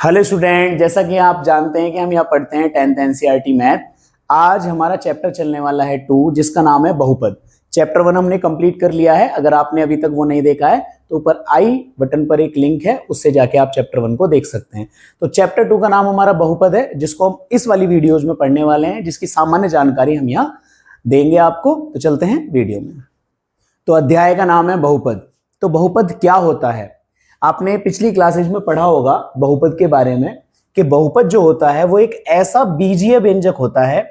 Hello student, जैसा कि आप जानते हैं कि हम यहाँ पढ़ते हैं 10th एनसीईआरटी मैथ। आज हमारा चैप्टर चलने वाला है 2, जिसका नाम है बहुपद। चैप्टर 1 हमने कंप्लीट कर लिया है। अगर आपने अभी तक वो नहीं देखा है तो ऊपर आई बटन पर एक लिंक है, उससे जाके आप चैप्टर 1 को देख सकते हैं। तो चैप्टर 2 का नाम हमारा बहुपद है, जिसको हम इस वाली वीडियोज में पढ़ने वाले हैं, जिसकी सामान्य जानकारी हम यहाँ देंगे आपको। तो चलते हैं वीडियो में। तो अध्याय का नाम है बहुपद। तो बहुपद क्या होता है? आपने पिछली क्लासेज में पढ़ा होगा बहुपद के बारे में कि बहुपद जो होता है वो एक ऐसा बीजीय व्यंजक होता है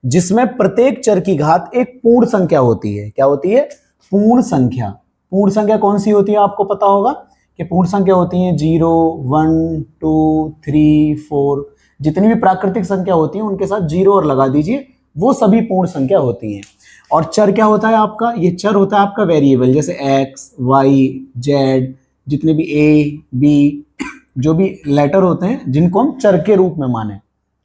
जिसमें प्रत्येक चर की घात एक पूर्ण संख्या होती है। क्या होती है? पूर्ण संख्या। पूर्ण संख्या कौन सी होती है आपको पता होगा कि पूर्ण संख्या होती है 0, 1, 2, 3, 4। जितनी भी प्राकृतिक संख्या होती है उनके साथ 0 और लगा दीजिए, वो सभी पूर्ण संख्या होती हैं। और चर क्या होता है आपका? ये चर होता है आपका वेरिएबल, जैसे x, y, z, जितने भी a, b, जो भी लेटर होते हैं जिनको हम चर के रूप में माने।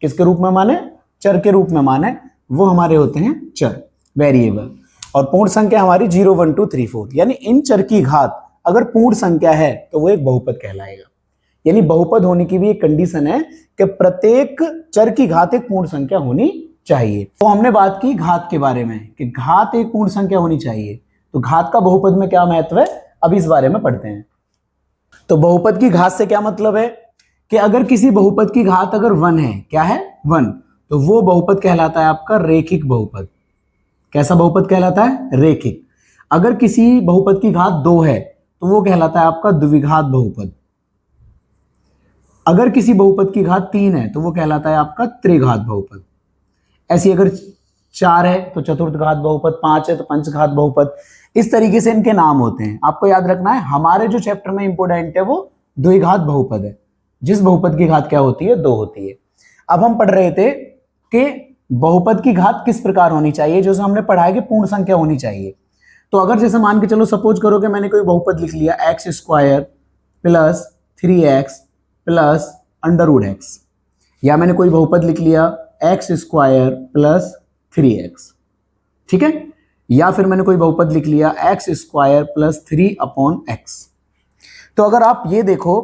किसके रूप में माने? चर के रूप में माने, वो हमारे होते हैं चर, वेरिएबल। और पूर्ण संख्या हमारी 0, 1, 2, 3, 4। यानी इन चर की घात अगर पूर्ण संख्या है तो वो एक बहुपद कहलाएगा। यानी बहुपद होने की भी एक कंडीशन है कि प्रत्येक चर की घात एक पूर्ण संख्या होनी चाहिए। तो हमने बात की घात के बारे में कि घात एक पूर्ण संख्या होनी चाहिए। तो घात का बहुपद में क्या महत्व है, अब इस बारे में पढ़ते हैं। तो बहुपद की घात से क्या मतलब है कि अगर किसी बहुपद की घात अगर 1 है, क्या है? 1, तो वो बहुपद कहलाता है आपका रेखिक बहुपद। कैसा बहुपद कहलाता है? रेखिक। अगर किसी बहुपद की घात 2 है तो वो कहलाता है आपका द्विघात बहुपद। अगर किसी बहुपद की घात 3 है तो वो कहलाता है आपका त्रिघात बहुपद। ऐसी अगर 4 है तो चतुर्थ घात बहुपद, 5 है तो पंचघात बहुपद। इस तरीके से इनके नाम होते हैं। आपको याद रखना है, हमारे जो चैप्टर में इंपोर्टेंट है वो द्विघात बहुपद है, जिस बहुपद की घात क्या होती है? 2 होती है। अब हम पढ़ रहे थे कि बहुपद की घात किस प्रकार होनी चाहिए, जो हमने पढ़ा है कि पूर्ण संख्या होनी चाहिए। तो अगर जैसे मान के चलो, सपोज करो कि मैंने कोई बहुपद लिख लिया x² plus 3x plus √x, या मैंने कोई बहुपद लिख लिया x² प्लस 3x, ठीक है? या फिर मैंने कोई बहुपद लिख लिया x² प्लस 3/x। तो अगर आप ये देखो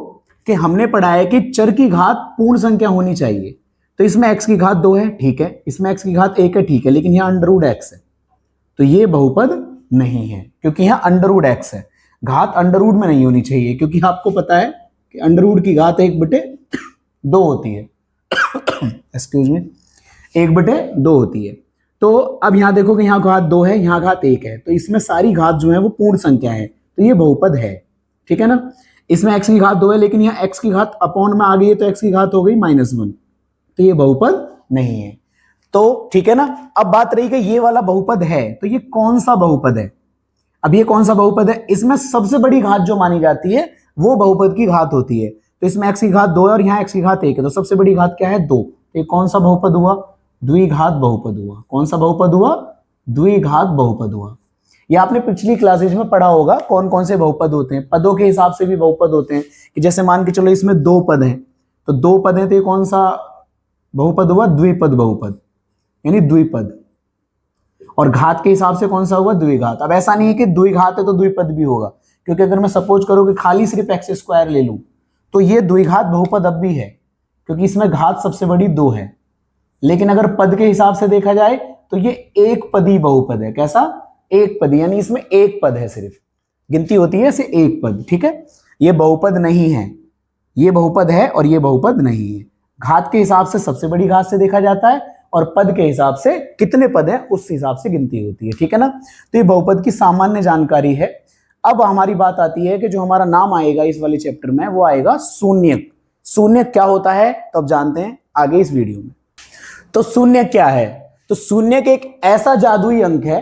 कि हमने पढ़ा है कि चर की घात पूर्ण संख्या होनी चाहिए, तो इसमें x की घात 2 है, ठीक है, इसमें x की घात 1 है, ठीक है, लेकिन यहाँ √x है, तो ये बहुपद नहीं है, क्योंकि यहाँ √x है। घात अंडररूट में नहीं होनी चाहिए, क्योंकि आपको पता है कि अंडररूट की घात 1/2 होती है। एक्सक्यूज मी, 1/2 होती है। तो अब यहां देखो कि यहाँ घात 2 है, यहाँ घात 1 है, तो इसमें सारी घात जो है वो पूर्ण संख्या है, तो ये बहुपद है, ठीक है ना? इसमें x की घात 2 है, लेकिन यहाँ x की घात अपॉन में आ गई है, तो x की घात हो गई -1, तो ये बहुपद नहीं है। तो ठीक है ना? अब बात रही कि ये वाला बहुपद है, तो ये कौन सा बहुपद है? अब ये कौन सा बहुपद है? इसमें सबसे बड़ी घात जो मानी जाती है वो बहुपद की घात होती है। तो इसमें x की घात 2 है और यहाँ x की घात 1 है, तो सबसे बड़ी घात क्या है? 2। तो ये कौन सा बहुपद हुआ? द्विघात बहुपद हुआ। कौन सा बहुपद हुआ? द्विघात बहुपद हुआ। ये आपने पिछली क्लासेज में पढ़ा होगा कौन कौन से बहुपद होते हैं। पदों के हिसाब से भी बहुपद होते हैं, कि जैसे मान के चलो इसमें 2 पद हैं, तो 2 पद हैं, तो ये कौन सा बहुपद हुआ? द्विपद बहुपद, यानी द्विपद। और घात के हिसाब से कौन सा हुआ? द्विघात। अब ऐसा नहीं है कि द्विघात है तो द्विपद भी होगा, क्योंकि अगर मैं सपोज करूं कि खाली सिर्फ x² ले लूं तो ये द्विघात बहुपद अब भी है, क्योंकि इसमें घात सबसे बड़ी 2 है। लेकिन अगर पद के हिसाब से देखा जाए तो ये एक पदी बहुपद है। कैसा? एक पदी, यानी इसमें एक पद है, सिर्फ गिनती होती है इसे एक पद, ठीक है? ये बहुपद नहीं है, ये बहुपद है और ये बहुपद नहीं है। घात के हिसाब से सबसे बड़ी घात से देखा जाता है, और पद के हिसाब से कितने पद हैं उस हिसाब से गिनती होती है, ठीक है ना? तो ये बहुपद की सामान्य जानकारी है। अब हमारी बात आती है कि जो हमारा नाम आएगा इस वाले चैप्टर में वो आएगा शून्यक। शून्यक क्या होता है तो अब जानते हैं आगे इस वीडियो में। तो शून्यक क्या है? तो शून्यक एक ऐसा जादुई अंक है,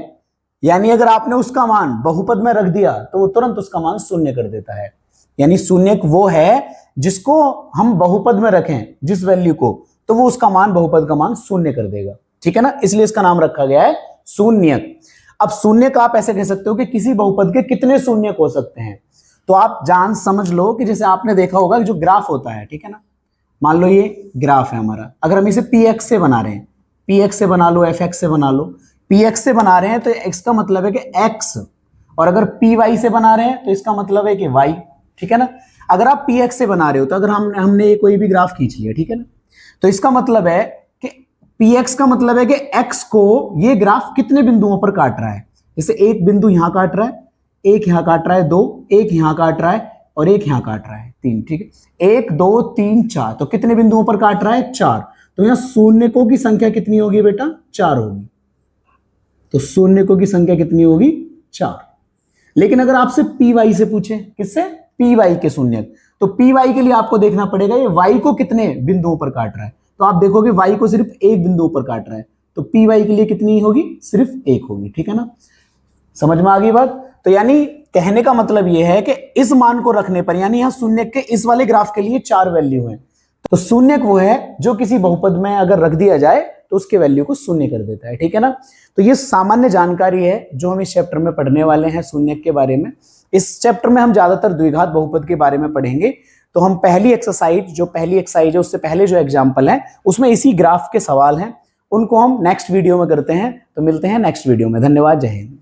यानी अगर आपने उसका मान बहुपद में रख दिया तो वो तुरंत उसका मान शून्य कर देता है। यानी शून्यक वो है जिसको हम बहुपद में रखें, जिस वैल्यू को, तो वो उसका मान, बहुपद का मान शून्य कर देगा, ठीक है ना? इसलिए इसका नाम रखा गया है शून्यक। अब शून्यक आप ऐसे कह सकते हो कि किसी बहुपद के कितने शून्यक हो सकते हैं। तो आप जान समझ लो कि जैसे आपने देखा होगा कि जो ग्राफ होता है, ठीक है ना, मान लो ये ग्राफ है हमारा, अगर हम इसे px से बना रहे हैं, px से बना लो, fx से बना लो, px से बना रहे हैं तो x का मतलब है कि x, और अगर py से बना रहे हैं तो इसका मतलब है कि y, ठीक है ना? अगर आप पी एक्स से बना रहे हो तो अगर हमने कोई भी ग्राफ खींच लिया, ठीक है ना, तो इसका मतलब है कि पी एक्स का मतलब है कि एक्स को ये ग्राफ कितने बिंदुओं पर काट रहा है। जैसे एक बिंदु यहां काट रहा है, एक यहां काट रहा है 2, एक यहां काट रहा है और एक यहां काट रहा है 3, ठीक है, 1 2 3 4, तो कितने बिंदुओं पर काट रहा है 4। तो यहां शून्यकों की संख्या कितनी होगी बेटा, 4 होगी। तो शून्यकों की संख्या कितनी होगी, 4। लेकिन अगर आपसे पी वाई से पूछे, किससे, पी वाई के शून्यक, तो पी वाई के लिए आपको देखना पड़ेगा ये वाई को कितने बिंदुओं पर काट रहा है। तो आप देखोगे वाई को सिर्फ एक बिंदु पर काट रहा है, तो पी वाई के लिए कितनी होगी, सिर्फ एक होगी, ठीक है ना। समझ में आ गई बात। तो यानी कहने का मतलब यह है कि इस मान को रखने पर, यानी यहां शून्यक के इस वाले ग्राफ के लिए 4 वैल्यू है। तो शून्यक वो है जो किसी बहुपद में अगर रख दिया जाए तो उसके वैल्यू को शून्य कर देता है, ठीक है ना। तो ये सामान्य जानकारी है जो हम इस चैप्टर में पढ़ने वाले हैं शून्यक के बारे में। इस चैप्टर में हम ज्यादातर द्विघात बहुपद के बारे में पढ़ेंगे। तो हम पहली एक्सरसाइज है उससे पहले जो एग्जाम्पल है उसमें इसी ग्राफ के सवाल हैं, उनको हम नेक्स्ट वीडियो में करते हैं। तो मिलते हैं नेक्स्ट वीडियो में। धन्यवाद, जय हिंद।